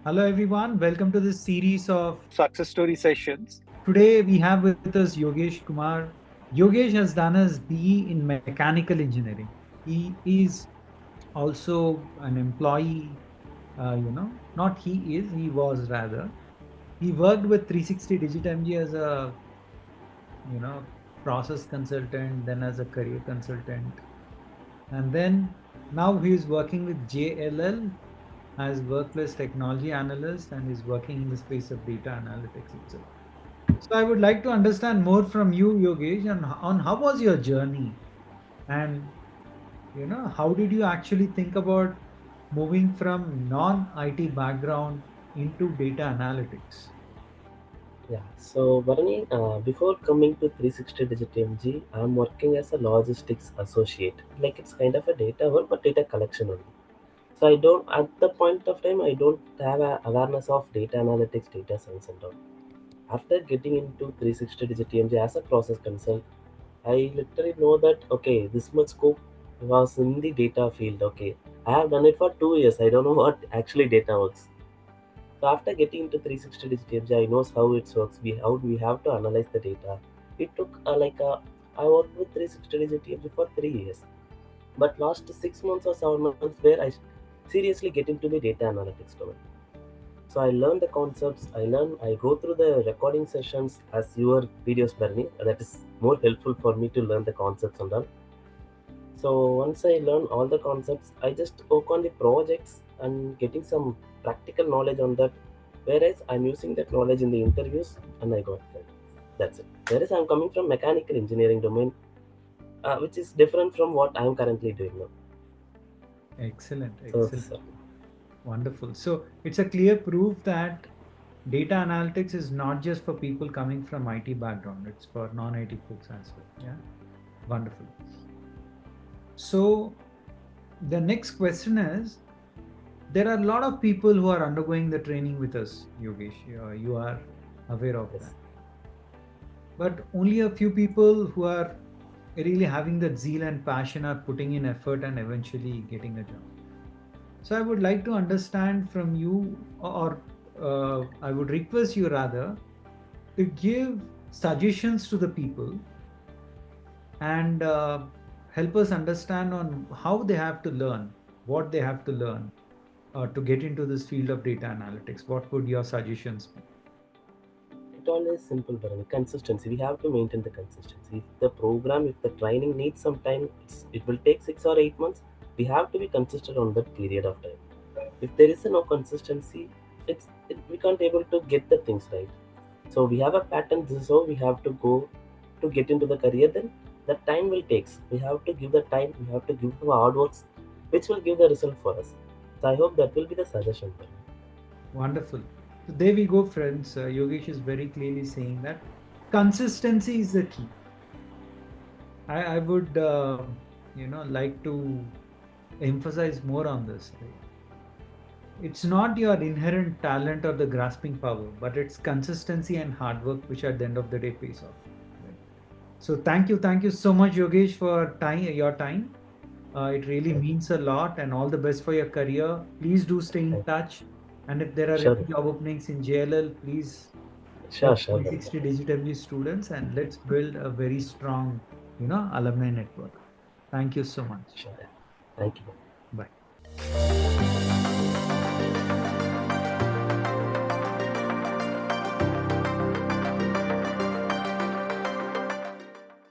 Hello, everyone. Welcome to this series of success story sessions. Today, we have with us Yogesh Kumar. Yogesh has done his BE in mechanical engineering. He is also an employee, not he was rather. He worked with 360 DigiTMG as a, you know, process consultant, then as a career consultant. And then now he is working with JLL as Workplace Technology Analyst and is working in the space of data analytics itself. So I would like to understand more from you, Yogesh, on how was your journey, and how did you actually think about moving from non-IT background into data analytics? Yeah, so Varani, before coming to 360 DigiTMG, I'm working as a logistics associate. Like it's kind of a data work, but data collection only. So I don't, at the point of time, I don't have a awareness of data analytics, data science and all. After getting into 360 DigiTMG as a process consult, I literally know that, okay, this much scope was in the data field. Okay, I have done it for 2 years. I don't know what actually data works. So after getting into 360 digital, I knows how it works. How we have to analyze the data. It took I worked with 360 digital for 3 years, but last 6 months or 7 months where I seriously get into the data analytics domain. So I learn the concepts. I go through the recording sessions as your videos, Bernie. That is more helpful for me to learn the concepts and all. So once I learn all the concepts, I just work on the projects and getting some practical knowledge on that. Whereas I'm using that knowledge in the interviews and I got that. That's it. Whereas I'm coming from mechanical engineering domain, which is different from what I'm currently doing now. Excellent, So excellent, wonderful. So it's a clear proof that data analytics is not just for people coming from IT background; it's for non-IT folks as well. Yeah, wonderful. So the next question is, there are a lot of people who are undergoing the training with us, Yogesh. You are aware of yes, that. But only a few people who are really having that zeal and passion are putting in effort and eventually getting a job. So I would like to understand from you, or I would request you rather to give suggestions to the people and help us understand on how they have to learn, what they have to learn to get into this field of data analytics. What would your suggestions be? it all is simple, but consistency. We have to maintain the consistency. If the program, if the training needs some time, it will take 6 or 8 months. We have to be consistent on that period of time. If there is no consistency, we can't able to get the things right. So we have a pattern. This is how we have to go to get into the career. Then the time will takes. We have to give the time. We have to give the hard works, which will give the result for us. So I hope that will be the suggestion for you. Wonderful. So there we go, friends. Yogesh is very clearly saying that consistency is the key. I would, like to emphasize more on this. Right? It's not your inherent talent or the grasping power, but it's consistency and hard work, which at the end of the day pays off. Right? So thank you so much, Yogesh, for your time. It really means a lot, and all the best for your career. Please do stay in Thank you. touch. And if there are Sure, any job openings in JLL, please sure, talk to sure, brother. 360 DigiTMG students, and let's build a very strong, alumni network. Thank you so much. Sure. Thank you. Bye.